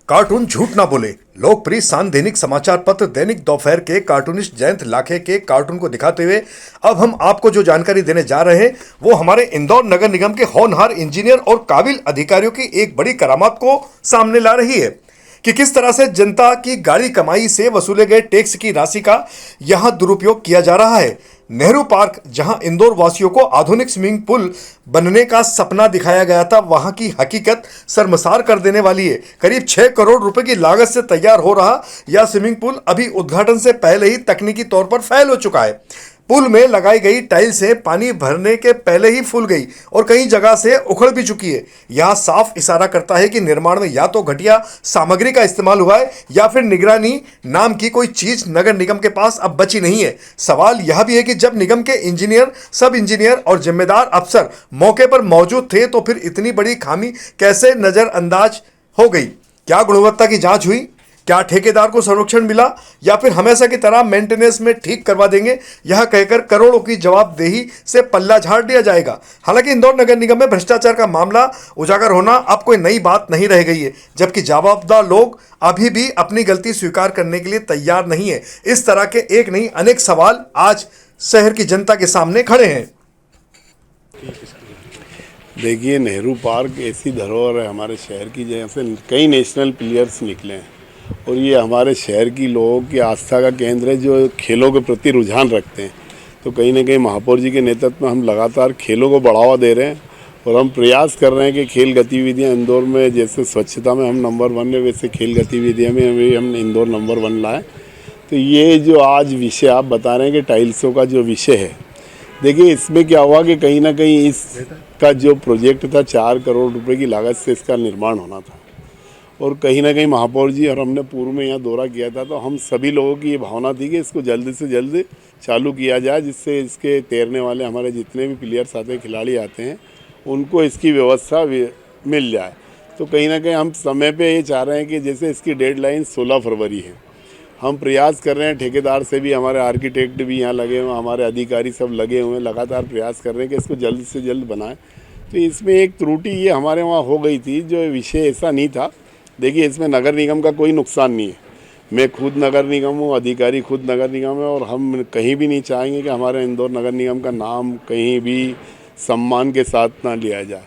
Cartoon झूठ ना बोले। लोकप्रिय सान दैनिक समाचार पत्र दैनिक दोपहर के कार्टूनिस्ट जयंत लाखे के कार्टून को दिखाते हुए अब हम आपको जो जानकारी देने जा रहे हैं वो हमारे इंदौर नगर निगम के होनहार इंजीनियर और काबिल अधिकारियों की एक बड़ी करामात को सामने ला रही है कि किस तरह से जनता की गाड़ी कमाई से वसूले गए टैक्स की राशि का यहां दुरुपयोग किया जा रहा है। नेहरू पार्क, जहां इंदौर वासियों को आधुनिक स्विमिंग पूल बनने का सपना दिखाया गया था, वहां की हकीकत शर्मसार कर देने वाली है। करीब 6 करोड़ रुपए की लागत से तैयार हो रहा यह स्विमिंग पूल अभी उद्घाटन से पहले ही तकनीकी तौर पर फेल हो चुका है। पुल में लगाई गई टाइल से पानी भरने के पहले ही फूल गई और कई जगह से उखड़ भी चुकी है। यह साफ इशारा करता है कि निर्माण में या तो घटिया सामग्री का इस्तेमाल हुआ है या फिर निगरानी नाम की कोई चीज नगर निगम के पास अब बची नहीं है। सवाल यह भी है कि जब निगम के इंजीनियर, सब इंजीनियर और जिम्मेदार अफसर मौके पर मौजूद थे तो फिर इतनी बड़ी खामी कैसे नजरअंदाज हो गई? क्या गुणवत्ता की जांच हुई? क्या ठेकेदार को संरक्षण मिला या फिर हमेशा की तरह मेंटेनेंस में ठीक करवा देंगे यह कहकर करोड़ों की जवाबदेही से पल्ला झाड़ दिया जाएगा? हालांकि इंदौर नगर निगम में भ्रष्टाचार का मामला उजागर होना अब कोई नई बात नहीं रह गई है, जबकि जवाबदार लोग अभी भी अपनी गलती स्वीकार करने के लिए तैयार नहीं है। इस तरह के एक नहीं अनेक सवाल आज शहर की जनता के सामने खड़े हैं। देखिए, नेहरू पार्क ऐसी धरोहर है हमारे शहर की जहाँ से कई नेशनल प्लेयर्स निकले हैं और ये हमारे शहर की लोगों की आस्था का केंद्र है जो खेलों के प्रति रुझान रखते हैं। तो कहीं ना कहीं महापौर जी के नेतृत्व में हम लगातार खेलों को बढ़ावा दे रहे हैं और हम प्रयास कर रहे हैं कि खेल गतिविधियां इंदौर में, जैसे स्वच्छता में हम नंबर 1 है, वैसे खेल गतिविधियों में भी हम इंदौर नंबर 1 लाएँ। तो ये जो आज विषय आप बता रहे हैं कि टाइल्सों का जो विषय है, देखिए इसमें क्या हुआ कि कहीं ना कहीं इसका जो प्रोजेक्ट था 4 करोड़ रुपए की लागत से इसका निर्माण होना था और कहीं ना कहीं महापौर जी और हमने पूर्व में यहाँ दौरा किया था तो हम सभी लोगों की ये भावना थी कि इसको जल्द से जल्द चालू किया जाए, जिससे इसके तैरने वाले हमारे जितने भी प्लेयर्स आते हैं, खिलाड़ी आते हैं, उनको इसकी व्यवस्था मिल जाए। तो कहीं ना कहीं हम समय पे ये चाह रहे हैं कि जैसे इसकी डेडलाइन 16 फरवरी है, हम प्रयास कर रहे हैं, ठेकेदार से भी, हमारे आर्किटेक्ट भी यहाँ लगे हुए हैं, हमारे अधिकारी सब लगे हुए हैं, लगातार प्रयास कर रहे हैं कि इसको जल्द से जल्द बनाएं। तो इसमें एक त्रुटि ये हमारे वहाँ हो गई थी, जो विषय ऐसा नहीं था। देखिए, इसमें नगर निगम का कोई नुकसान नहीं है। मैं खुद नगर निगम हूँ, अधिकारी खुद नगर निगम है और हम कहीं भी नहीं चाहेंगे कि हमारे इंदौर नगर निगम का नाम कहीं भी सम्मान के साथ ना लिया जाए।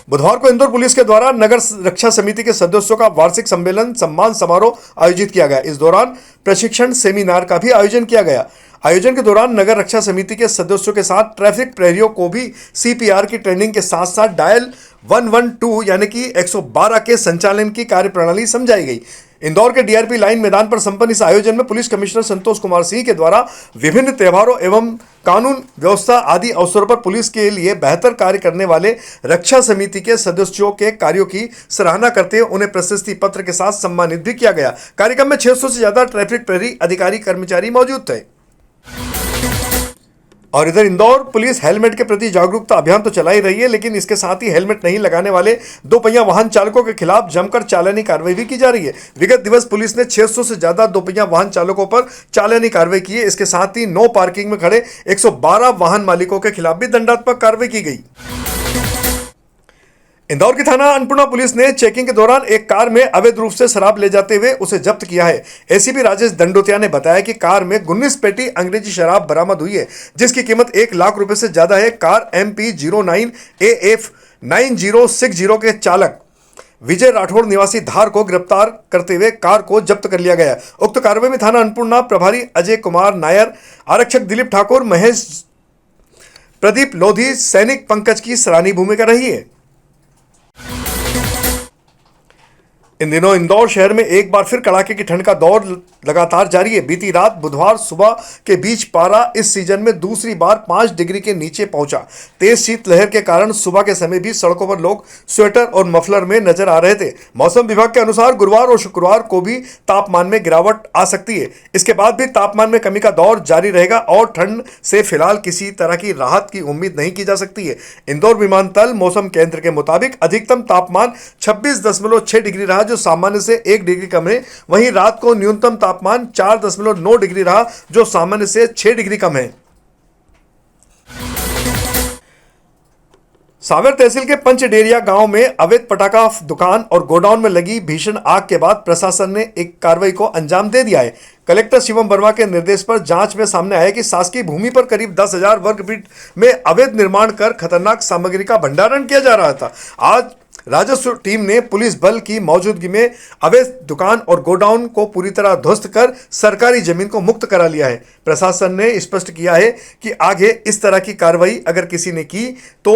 बुधवार को इंदौर पुलिस के द्वारा नगर रक्षा समिति के सदस्यों का वार्षिक सम्मेलन सम्मान समारोह आयोजित किया गया। इस दौरान प्रशिक्षण सेमिनार का भी आयोजन किया गया। आयोजन के दौरान नगर रक्षा समिति के सदस्यों के साथ ट्रैफिक प्रहरियों को भी सीपीआर की ट्रेनिंग के साथ साथ डायल 112 यानी कि 112 के संचालन की कार्यप्रणाली समझाई गई। इंदौर के डीआरपी लाइन मैदान पर संपन्न इस आयोजन में पुलिस कमिश्नर संतोष कुमार सिंह के द्वारा विभिन्न त्योहारों एवं कानून व्यवस्था आदि अवसरों पर पुलिस के लिए बेहतर कार्य करने वाले रक्षा समिति के सदस्यों के कार्यों की सराहना करते हुए उन्हें प्रशस्ति पत्र के साथ सम्मानित भी किया गया। कार्यक्रम में 600 से ज्यादा ट्रैफिक प्रहरी अधिकारी कर्मचारी मौजूद थे। और इधर इंदौर पुलिस हेलमेट के प्रति जागरूकता अभियान तो चला ही रही है, लेकिन इसके साथ ही हेलमेट नहीं लगाने वाले 2 पहिया वाहन चालकों के खिलाफ जमकर चालानी कार्रवाई भी की जा रही है। विगत दिवस पुलिस ने 600 से ज्यादा 2 पहिया वाहन चालकों पर चालानी कार्रवाई की है। इसके साथ ही नो पार्किंग में खड़े 112 वाहन मालिकों के खिलाफ भी दंडात्मक कार्रवाई की गई। इंदौर की थाना अन्नपूर्णा पुलिस ने चेकिंग के दौरान एक कार में अवैध रूप से शराब ले जाते हुए उसे जब्त किया है। एसीपी राजेश दंडोतिया ने बताया कि कार में 19 पेटी अंग्रेजी शराब बरामद हुई है, जिसकी कीमत 1 लाख रुपए से ज्यादा है। कार MP09 AF 9060 के चालक विजय राठौड़ निवासी धार को गिरफ्तार करते हुए कार को जब्त कर लिया गया। उक्त कार्रवाई में थाना अन्नपूर्णा प्रभारी अजय कुमार नायर, आरक्षक दिलीप ठाकुर, महेश, प्रदीप लोधी, सैनिक पंकज की सराहनीय भूमिका रही है। इन दिनों इंदौर शहर में एक बार फिर कड़ाके की ठंड का दौर लगातार जारी है। बीती रात बुधवार सुबह के बीच पारा इस सीजन में दूसरी बार 5 डिग्री के नीचे पहुंचा। तेज शीतलहर के कारण सुबह के समय भी सड़कों पर लोग स्वेटर और मफलर में नजर आ रहे थे। मौसम विभाग के अनुसार गुरुवार और शुक्रवार को भी तापमान में गिरावट आ सकती है। इसके बाद भी तापमान में कमी का दौर जारी रहेगा और ठंड से फिलहाल किसी तरह की राहत की उम्मीद नहीं की जा सकती है। इंदौर विमानतल मौसम केंद्र के मुताबिक अधिकतम तापमान 26.6 डिग्री रहा, जो सामान्य से 1 डिग्री कम है। वहीं रात को न्यूनतम तापमान 4.9 डिग्री रहा, जो सामान्य से 6 डिग्री कम है। सावेर तहसील के पंचडेरिया गांव में अवैध पटाखा दुकान और गोडाउन में लगी भीषण आग के बाद प्रशासन ने एक कार्रवाई को अंजाम दे दिया है। कलेक्टर शिवम वर्मा के निर्देश पर जांच में सामने आया कि शासकीय भूमि पर करीब 10,000 वर्ग फीट में अवैध निर्माण कर खतरनाक सामग्री का भंडारण किया जा रहा था। आज राजस्व टीम ने पुलिस बल की मौजूदगी में अवैध दुकान और गोडाउन को पूरी तरह ध्वस्त कर सरकारी जमीन को मुक्त करा लिया है। प्रशासन ने स्पष्ट किया है कि आगे इस तरह की कार्रवाई अगर किसी ने की तो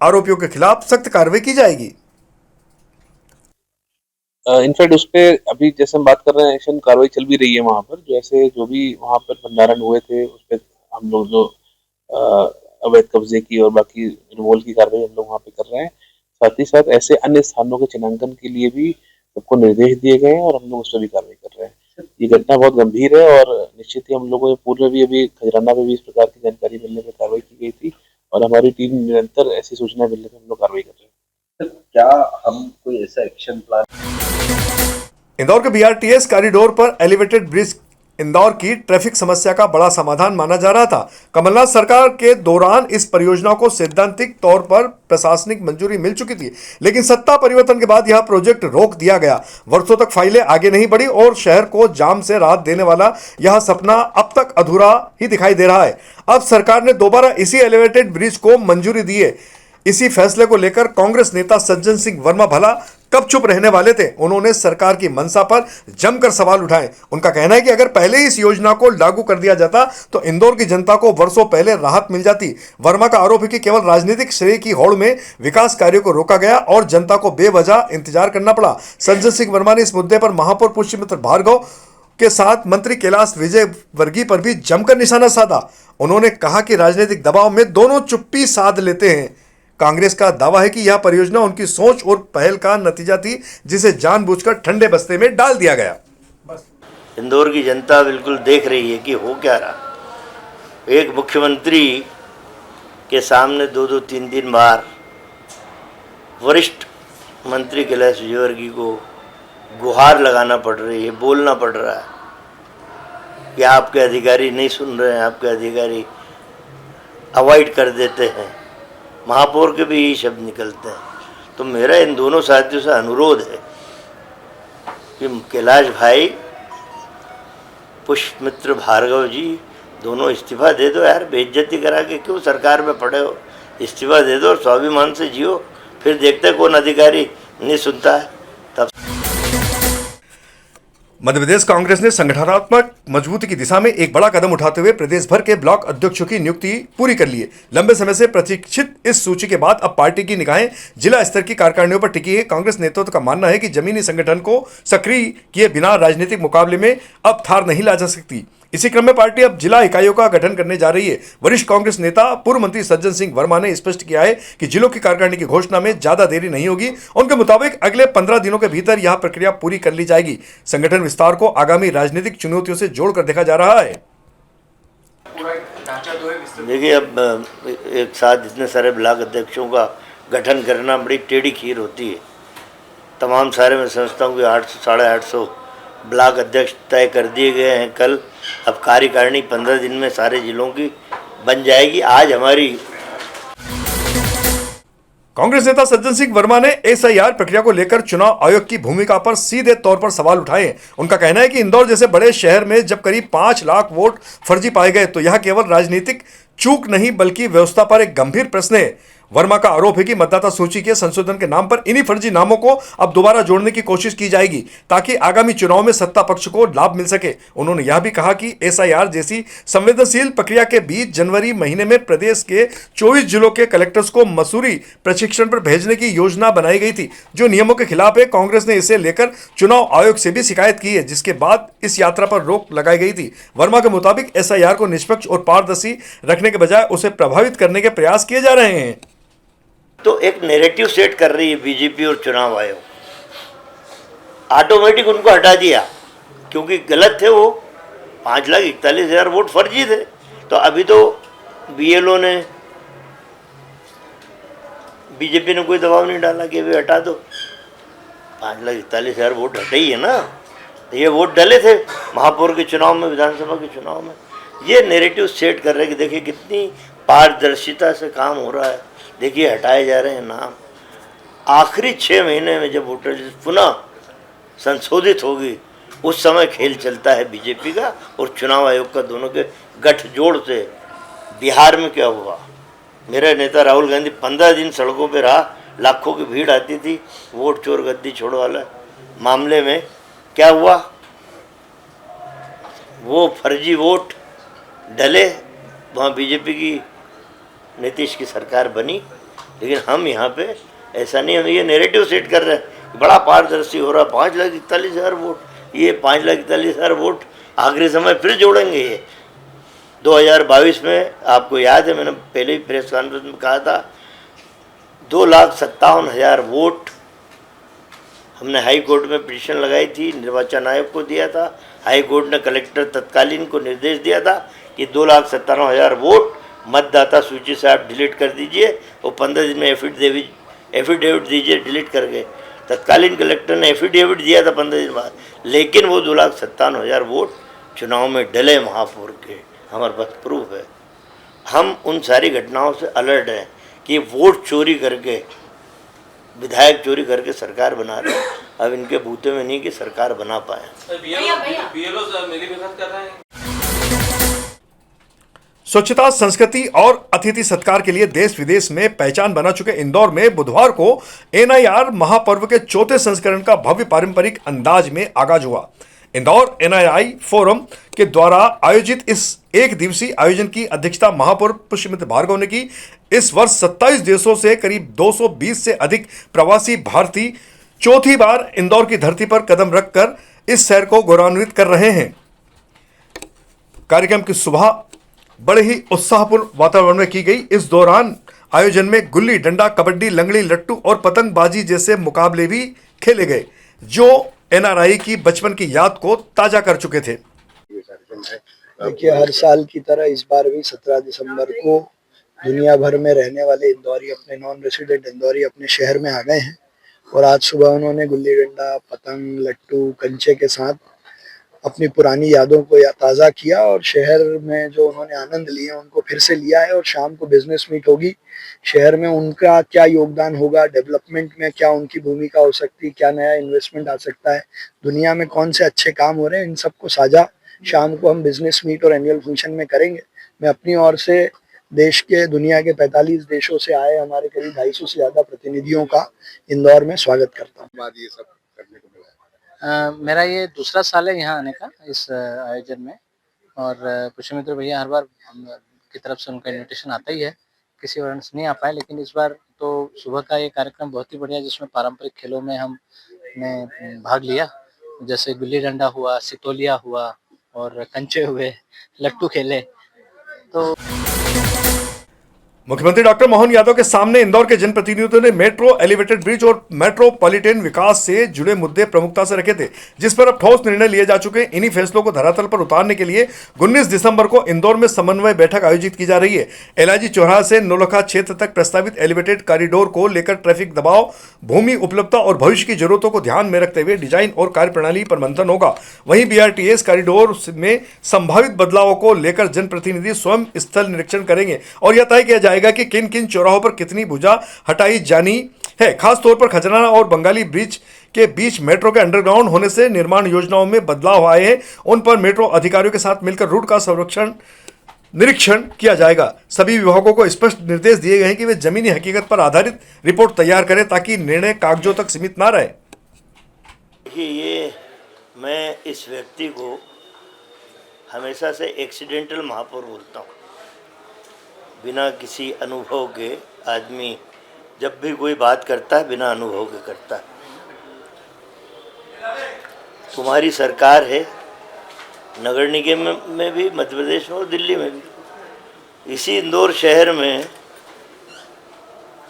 आरोपियों के खिलाफ सख्त कार्रवाई की जाएगी। इनफैक्ट उस पे अभी जैसे हम बात कर रहे हैं एक्शन कार्रवाई चल भी रही है वहाँ पर, जैसे जो भी वहाँ पर भंडारण हुए थे उस पर हम लोग जो अवैध कब्जे की और बाकी रिवोल की कार्रवाई हम लोग वहाँ पे कर रहे हैं। साथ ही साथ ऐसे अन्य स्थानों के चिन्हांकन के लिए भी सबको निर्देश दिए गए हैं और हम लोग उस पर भी कार्रवाई कर रहे हैं। ये घटना बहुत गंभीर है और निश्चित ही हम लोगों ने पूर्व में भी अभी खजराना में भी इस प्रकार की जानकारी मिलने पर कार्रवाई की गई थी और हमारी टीम निरंतर ऐसी सूचना मिलने पर हम लोग कार्रवाई कर रहे हैं। क्या हम कोई ऐसा एक्शन प्लान? इंदौर के बीआरटीएस कॉरिडोर पर एलिवेटेड ब्रिज इंदौर की ट्रैफिक समस्या का बड़ा समाधान माना जा रहा था। कमलनाथ सरकार के दौरान इस परियोजना को सैद्धांतिक तौर पर प्रशासनिक मंजूरी मिल चुकी थी, लेकिन सत्ता परिवर्तन के बाद यह प्रोजेक्ट रोक दिया गया। वर्षों तक फाइलें आगे नहीं बढ़ी और शहर को जाम से राहत देने वाला यह सपना अब तक अधूरा ही दिखाई दे रहा है। अब सरकार ने दोबारा इसी एलिवेटेड ब्रिज को मंजूरी दी है। इसी फैसले को लेकर कांग्रेस नेता सज्जन सिंह वर्मा भला कब चुप रहने वाले थे। उन्होंने सरकार की मंशा पर जमकर सवाल उठाए। उनका कहना है कि अगर पहले ही इस योजना को लागू कर दिया जाता तो इंदौर की जनता को वर्षों पहले राहत मिल जाती। वर्मा का आरोप है कि केवल राजनीतिक श्रेय की होड़ में विकास कार्यों को रोका गया और जनता को बेवजह इंतजार करना पड़ा। सज्जन सिंह वर्मा ने इस मुद्दे पर महापौर पुष्यमित्र भार्गव के साथ मंत्री कैलाश विजयवर्गीय पर भी जमकर निशाना साधा। उन्होंने कहा कि राजनीतिक दबाव में दोनों चुप्पी साध लेते हैं। कांग्रेस का दावा है कि यह परियोजना उनकी सोच और पहल का नतीजा थी, जिसे जानबूझकर ठंडे बस्ते में डाल दिया गया। इंदौर की जनता बिल्कुल देख रही है कि हो क्या रहा। एक मुख्यमंत्री के सामने 2-2, 3-3 बार वरिष्ठ मंत्री कैलाश विजयवर्गीय को गुहार लगाना पड़ रही है, बोलना पड़ रहा है कि आपके अधिकारी नहीं सुन रहे हैं, आपके अधिकारी अवॉइड कर देते हैं। महापौर के भी यही शब्द निकलते हैं। तो मेरा इन दोनों साथियों से अनुरोध है कि कैलाश भाई, पुष्यमित्र भार्गव जी, दोनों इस्तीफा दे दो यार। बेइज्जती करा के क्यों सरकार में पड़े हो? इस्तीफा दे दो और स्वाभिमान से जियो। फिर देखते कौन अधिकारी नहीं सुनता है। तब मध्य प्रदेश कांग्रेस ने संगठनात्मक मजबूती की दिशा में एक बड़ा कदम उठाते हुए प्रदेश भर के ब्लॉक अध्यक्षों की नियुक्ति पूरी कर ली है। लंबे समय से प्रतीक्षित इस सूची के बाद अब पार्टी की निगाहें जिला स्तर की कारकारिणियों पर टिकी है। कांग्रेस नेतृत्व का मानना है कि जमीनी संगठन को सक्रिय किए बिना राजनीतिक मुकाबले में अब थार नहीं ला जा सकती। इसी क्रम में पार्टी अब जिला इकाइयों का गठन करने जा रही है। वरिष्ठ कांग्रेस नेता पूर्व मंत्री सज्जन सिंह वर्मा ने स्पष्ट किया है कि जिलों की कार्यकारिणी की घोषणा में ज्यादा देरी नहीं होगी। उनके मुताबिक अगले 15 दिनों के भीतर यह प्रक्रिया पूरी कर ली जाएगी। संगठन विस्तार को आगामी राजनीतिक चुनौतियों से जोड़कर देखा जा रहा है। देखिए, अब एक साथ इतने सारे ब्लॉक अध्यक्षों का गठन करना बड़ी टेढ़ी खीर होती है। तमाम सारे मैं समझता हूँ कि 800-850 ब्लॉक अध्यक्ष तय कर दिए गए हैं कल। अब कार्यकारिणी 15 दिन में सारे जिलों की बन जाएगी। आज हमारी कांग्रेस नेता सज्जन सिंह वर्मा ने एसआईआर प्रक्रिया को लेकर चुनाव आयोग की भूमिका पर सीधे तौर पर सवाल उठाए। उनका कहना है कि इंदौर जैसे बड़े शहर में जब करीब 5 लाख वोट फर्जी पाए गए तो यह केवल राजनीतिक चूक नहीं बल्कि व्यवस्था पर एक गंभीर प्रश्न है। वर्मा का आरोप है कि मतदाता सूची के संशोधन के नाम पर इन्हीं फर्जी नामों को अब दोबारा जोड़ने की कोशिश की जाएगी ताकि आगामी चुनाव में सत्ता पक्ष को लाभ मिल सके। उन्होंने यह भी कहा कि एसआईआर जैसी संवेदनशील प्रक्रिया के बीच जनवरी महीने में प्रदेश के 24 जिलों के कलेक्टर्स को मसूरी प्रशिक्षण पर भेजने की योजना बनाई गई थी, जो नियमों के खिलाफ है। कांग्रेस ने इसे लेकर चुनाव आयोग से भी शिकायत की है, जिसके बाद इस यात्रा पर रोक लगाई गई थी। वर्मा के मुताबिक एसआईआर को निष्पक्ष और पारदर्शी रखने के बजाय उसे प्रभावित करने के प्रयास किए जा रहे हैं। तो एक नैरेटिव सेट कर रही है बीजेपी और चुनाव आयोग। ऑटोमेटिक उनको हटा दिया क्योंकि गलत थे वो। 5,41,000 वोट फर्जी थे। तो अभी तो बीएलओ ने, बीजेपी ने कोई दबाव नहीं डाला कि अभी हटा दो। 5,41,000 वोट हटे ही है ना। ये वोट डले थे महापौर के चुनाव में, विधानसभा के चुनाव में। ये नैरेटिव सेट कर रहे हैं कि देखिए कितनी पारदर्शिता से काम हो रहा है। देखिए हटाए जा रहे हैं नाम। आखिरी 6 महीने में जब वोटर लिस्ट पुनः संशोधित होगी उस समय खेल चलता है बीजेपी का और चुनाव आयोग का, दोनों के गठजोड़ से। बिहार में क्या हुआ, मेरा नेता राहुल गांधी 15 दिन सड़कों पे रहा, लाखों की भीड़ आती थी, वोट चोर गद्दी छोड़ वाला मामले में क्या हुआ, वो फर्जी वोट डले, वहाँ बीजेपी की नीतीश की सरकार बनी। लेकिन हम यहाँ पे ऐसा नहीं, हम ये नैरेटिव सेट कर रहे हैं, बड़ा पारदर्शी हो रहा, 5,41,000 वोट, ये 5,41,000 वोट आखिरी समय फिर जोड़ेंगे। ये 2022 में आपको याद है, मैंने पहले ही प्रेस कॉन्फ्रेंस में कहा था, 2,57,000 वोट हमने हाई कोर्ट में पिटीशन लगाई थी, निर्वाचन आयोग को दिया था। हाई कोर्ट ने कलेक्टर तत्कालीन को निर्देश दिया था कि 2,57,000 वोट मतदाता सूची से आप डिलीट कर दीजिए और 15 दिन में एफिडेविट दीजिए डिलीट करके। तत्कालीन कलेक्टर ने एफिडेविट दिया था 15 दिन बाद, लेकिन वो 2,57,000 वोट चुनाव में डले महापौर के, हमारे पास प्रूफ है। हम उन सारी घटनाओं से अलर्ट हैं कि वोट चोरी करके, विधायक चोरी करके सरकार बना रहे हैं। अब इनके बूते में नहीं कि सरकार बना पाए। बीएलओ मिली भगत कर रहे हैं। स्वच्छता, संस्कृति और अतिथि सत्कार के लिए देश विदेश में पहचान बना चुके इंदौर में बुधवार को एनआईआर महापर्व के चौथे संस्करण का भव्य पारंपरिक अंदाज में आगाज हुआ। इंदौर एनआईआई फोरम के द्वारा आयोजित इस एक दिवसीय आयोजन की अध्यक्षता महापौर पुष्यमित्र भार्गव ने की। इस वर्ष 27 देशों से करीब 220 से अधिक प्रवासी भारतीय चौथी बार इंदौर की धरती पर कदम रखकर इस शहर को गौरवान्वित कर रहे हैं। कार्यक्रम की सुबह बड़े ही उत्साहपूर्ण वातावरण में की गई। इस दौरान आयोजन में गुल्ली डंडा, कबड्डी, लंगड़ी, लट्टू और पतंगबाजी जैसे मुकाबले भी खेले गए, जो एनआरआई की बचपन की याद को ताजा कर चुके थे। देखिए, हर साल की तरह इस बार भी 17 दिसंबर को दुनिया भर में रहने वाले इंदौरी, अपने नॉन रेसिडेंट इंदौरी अपने शहर में आ गए हैं और आज सुबह उन्होंने गुल्ली डंडा, पतंग, लट्टू, कंचे के साथ अपनी पुरानी यादों को ताज़ा किया और शहर में जो उन्होंने आनंद लिए उनको फिर से लिया है। और शाम को बिजनेस मीट होगी, शहर में उनका क्या योगदान होगा, डेवलपमेंट में क्या उनकी भूमिका हो सकती है, क्या नया इन्वेस्टमेंट आ सकता है, दुनिया में कौन से अच्छे काम हो रहे हैं, इन सबको साझा शाम को हम बिजनेस मीट और एनुअल फंक्शन में करेंगे। मैं अपनी ओर से देश के, दुनिया के 45 देशों से आए हमारे करीब 250 से ज़्यादा प्रतिनिधियों का इंदौर में स्वागत करता हूँ। ये सब करने को मिला। मेरा ये दूसरा साल है यहाँ आने का इस आयोजन में, और पुष्यमित्र भैया हर बार हम की तरफ से उनका इन्विटेशन आता ही है, किसी वजह से नहीं आ पाए, लेकिन इस बार तो सुबह का ये कार्यक्रम बहुत ही बढ़िया, जिसमें पारंपरिक खेलों में हमने भाग लिया, जैसे गुल्ली डंडा हुआ, सितोलिया हुआ और कंचे हुए, लट्टू खेले। तो मुख्यमंत्री डॉक्टर मोहन यादव के सामने इंदौर के जनप्रतिनिधियों ने मेट्रो, एलिवेटेड ब्रिज और मेट्रोपॉलिटन विकास से जुड़े मुद्दे प्रमुखता से रखे थे, जिस पर अब ठोस निर्णय लिए जा चुके हैं। इन्हीं फैसलों को धरातल पर उतारने के लिए 19 दिसंबर को इंदौर में समन्वय बैठक आयोजित की जा रही है। एलआईजी चौराहा से नौलखा क्षेत्र तक प्रस्तावित एलिवेटेड कॉरिडोर को लेकर ट्रैफिक दबाव, भूमि उपलब्धता और भविष्य की जरूरतों को ध्यान में रखते हुए डिजाइन और कार्यप्रणाली पर मंथन होगा। वहीं बीआरटीएस कॉरिडोर में संभावित बदलावों को लेकर जनप्रतिनिधि स्वयं स्थल निरीक्षण करेंगे और यह तय किया जाएगा कि किन किन चौराहों पर कितनी भुजा हटाई जानी है। खास तौर पर खजराना और बंगाली ब्रिज के बीच मेट्रो के अंडरग्राउंड होने से निर्माण योजनाओं में बदलाव आए हैं, उन पर मेट्रो अधिकारियों के साथ मिलकर रूट का निरीक्षण किया जाएगा। सभी विभागों को स्पष्ट निर्देश दिए गए हैं कि वे जमीनी हकीकत पर आधारित रिपोर्ट तैयार करें ताकि निर्णय कागजों तक सीमित ना रहे। देखिए, ये मैं इस व्यक्ति को हमेशा से एक्सीडेंटल महापौर बोलता हूँ। बिना किसी अनुभव के आदमी जब भी कोई बात करता है बिना अनुभव के करता है। तुम्हारी सरकार है, नगर निगम में भी, मध्य प्रदेश में और दिल्ली में भी। इसी इंदौर शहर में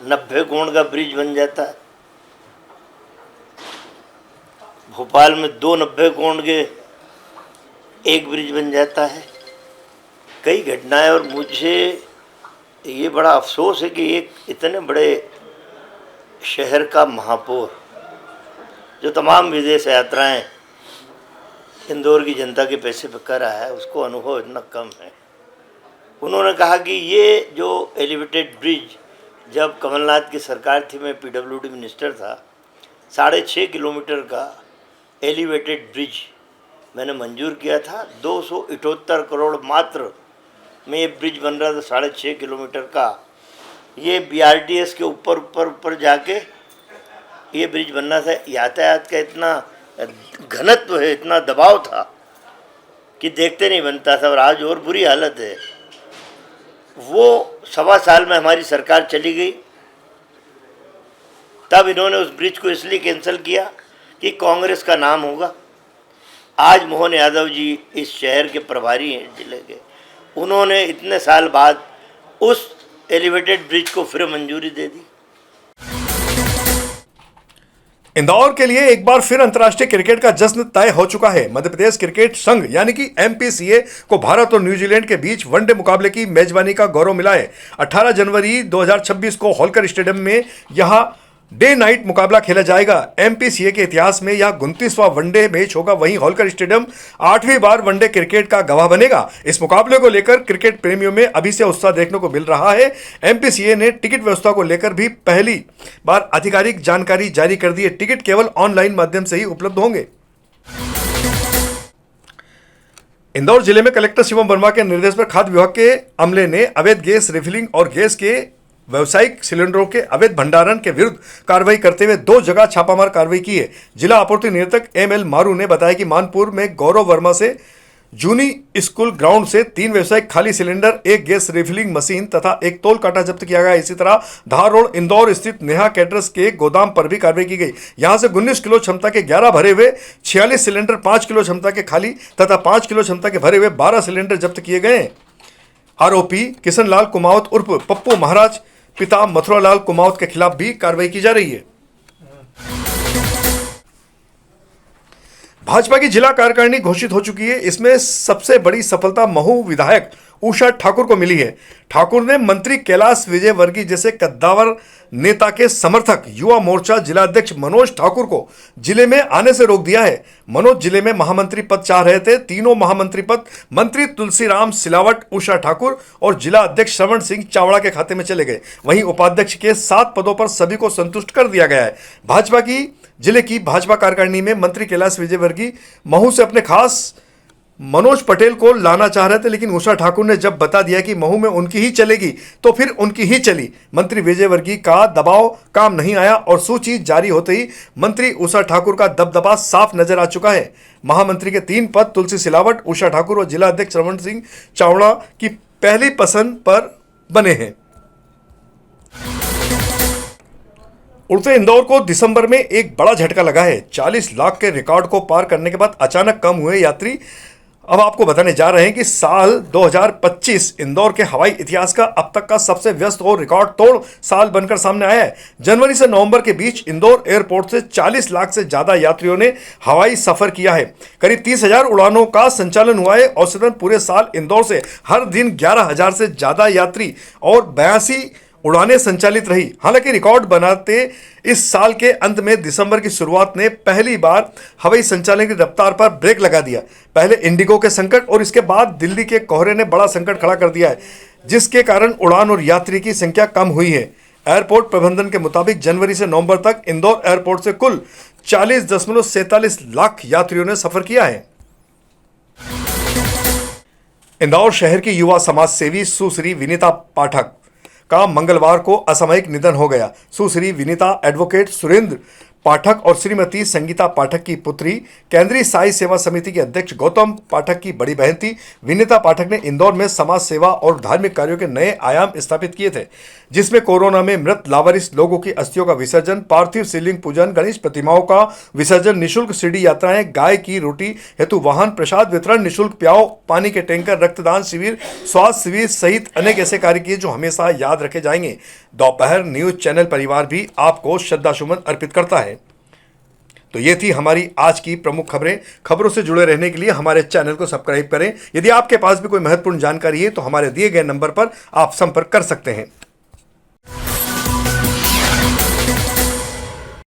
90 कोण का ब्रिज बन जाता है, भोपाल में 2 90 कोण के एक ब्रिज बन जाता है। कई घटनाएं, और मुझे ये बड़ा अफसोस है कि एक इतने बड़े शहर का महापौर जो तमाम विदेश यात्राएं इंदौर की जनता के पैसे पर कर रहा है, उसको अनुभव इतना कम है। उन्होंने कहा कि ये जो एलिवेटेड ब्रिज जब कमलनाथ की सरकार थी, मैं पीडब्ल्यूडी मिनिस्टर था, 6.5 किलोमीटर का एलिवेटेड ब्रिज मैंने मंजूर किया था। 278 करोड़ मात्र में ये ब्रिज बन रहा था, 6.5 किलोमीटर का। ये BRTS के ऊपर जाके ये ब्रिज बनना था। यातायात का इतना घनत्व है, इतना दबाव था कि देखते नहीं बनता था, और आज और बुरी हालत है। वो 1.25 साल में हमारी सरकार चली गई। तब इन्होंने उस ब्रिज को इसलिए कैंसिल किया कि कांग्रेस का नाम होगा। आज मोहन यादव जी इस शहर के प्रभारी हैं, जिले के, उन्होंने इतने साल बाद उस एलिवेटेड ब्रिज को फिर मंजूरी दे दी। इंदौर के लिए एक बार फिर अंतर्राष्ट्रीय क्रिकेट का जश्न तय हो चुका है। मध्य प्रदेश क्रिकेट संघ यानी कि MPCA को भारत और न्यूजीलैंड के बीच वनडे मुकाबले की मेजबानी का गौरव मिला है। 18 जनवरी 2026 को होलकर स्टेडियम में यहां डे नाइट मुकाबला खेला जाएगा। MPCA के इतिहास में यह 29वां वनडे मैच होगा। वहीं होलकर स्टेडियम 8वीं बार वनडे क्रिकेट का गवाह बनेगा। इस मुकाबले को लेकर क्रिकेट प्रेमियों में अभी से उत्साह देखने को मिल रहा है। MPCA ने टिकट व्यवस्था को लेकर भी पहली बार आधिकारिक जानकारी जारी कर दी है। टिकट केवल ऑनलाइन माध्यम से ही उपलब्ध होंगे। इंदौर जिले में कलेक्टर शिवम वर्मा के निर्देश पर खाद्य विभाग के अमले ने अवैध गैस रिफिलिंग और गैस के व्यावसायिक सिलेंडरों के अवैध भंडारण के विरुद्ध कार्रवाई करते हुए 2 जगह छापामार कार्रवाई की है। जिला आपूर्ति नियंत्रक ML मारू ने बताया कि मानपुर में गौरव वर्मा से जूनी स्कूल ग्राउंड से 3 व्यावसायिक खाली सिलेंडर, 1 गैस रिफिलिंग मशीन तथा 1 तोल कांटा जब्त किया गया। इसी तरह धार रोड इंदौर स्थित नेहा कैटरर्स के गोदाम पर भी कार्रवाई की गई। यहां से 19 किलो क्षमता के 11 भरे हुए 46 सिलेंडर, 5 किलो क्षमता के खाली तथा 5 किलो क्षमता के भरे हुए 12 सिलेंडर जब्त किए गए। आरोपी किशन लाल कुमावत उर्फ पप्पू महाराज पिता मथुरालाल कुमावत के खिलाफ भी कार्रवाई की जा रही है। भाजपा की जिला कार्यकारिणी घोषित हो चुकी है। इसमें सबसे बड़ी सफलता महू विधायक उषा ठाकुर को मिली है। ठाकुर ने मंत्री कैलाश विजयवर्गीय जैसे कद्दावर नेता के समर्थक युवा मोर्चा जिलाध्यक्ष मनोज ठाकुर को जिले में आने से रोक दिया है। मनोज जिले में महामंत्री पद चाह रहे थे। तीनों महामंत्री पद मंत्री तुलसीराम सिलावट, उषा ठाकुर और जिला अध्यक्ष श्रवण सिंह चावड़ा के खाते में चले गए। वहीं उपाध्यक्ष के 7 पदों पर सभी को संतुष्ट कर दिया गया है। भाजपा की जिले की भाजपा कार्यकारिणी में मंत्री कैलाश विजयवर्गीय महू से अपने खास मनोज पटेल को लाना चाह रहे थे, लेकिन उषा ठाकुर ने जब बता दिया कि महू में उनकी ही चलेगी तो फिर उनकी ही चली। मंत्री विजयवर्गीय का दबाव काम नहीं आया और सूची जारी होते ही मंत्री उषा ठाकुर का दबदबा साफ नजर आ चुका है। महामंत्री के 3 पद तुलसी सिलावट, उषा ठाकुर और जिला अध्यक्ष श्रवण सिंह चावड़ा की पहली पसंद पर बने हैं। उड़ते इंदौर को दिसंबर में एक बड़ा झटका लगा है। 40 लाख के रिकॉर्ड को पार करने के बाद अचानक कम हुए यात्री। अब आपको बताने जा रहे हैं कि साल 2025 इंदौर के हवाई इतिहास का अब तक का सबसे व्यस्त और रिकॉर्ड तोड़ साल बनकर सामने आया है। जनवरी से नवंबर के बीच इंदौर एयरपोर्ट से 40 लाख से ज्यादा यात्रियों ने हवाई सफर किया है। करीब 30,000 उड़ानों का संचालन हुआ है। औसतन पूरे साल इंदौर से हर दिन 11,000 से ज्यादा यात्री और 82 उड़ानें संचालित रही। हालांकि रिकॉर्ड बनाते इस साल के अंत में दिसंबर की शुरुआत ने पहली बार हवाई संचालन की रफ्तार पर ब्रेक लगा दिया। पहले इंडिगो के संकट और इसके बाद दिल्ली के कोहरे ने बड़ा संकट खड़ा कर दिया है, जिसके कारण उड़ान और यात्री की संख्या कम हुई है। एयरपोर्ट प्रबंधन के मुताबिक जनवरी से नवंबर तक इंदौर एयरपोर्ट से कुल 40.47 लाख यात्रियों ने सफर किया है। इंदौर शहर की युवा समाज सेवी सुश्री विनीता पाठक का मंगलवार को असामयिक निधन हो गया। सुश्री विनीता एडवोकेट सुरेंद्र पाठक और श्रीमती संगीता पाठक की पुत्री, केंद्रीय साई सेवा समिति के अध्यक्ष गौतम पाठक की बड़ी बहन थी। विनीता पाठक ने इंदौर में समाज सेवा और धार्मिक कार्यों के नए आयाम स्थापित किए थे, जिसमें कोरोना में मृत लावारिस लोगों की अस्थियों का विसर्जन, पार्थिव शिवलिंग पूजन, गणेश प्रतिमाओं का विसर्जन, निःशुल्क शिरडी यात्राएं, गाय की रोटी हेतु वाहन, प्रसाद वितरण, निःशुल्क प्याओ पानी के टैंकर, रक्तदान शिविर, स्वास्थ्य शिविर सहित अनेक ऐसे कार्य किए जो हमेशा याद रखे जाएंगे। दोपहर न्यूज चैनल परिवार भी आपको श्रद्धासुमन अर्पित करता है। तो ये थी हमारी आज की प्रमुख खबरें। खबरों से जुड़े रहने के लिए हमारे चैनल को सब्सक्राइब करें। यदि आपके पास भी कोई महत्वपूर्ण जानकारी है तो हमारे दिए गए नंबर पर आप संपर्क कर सकते हैं।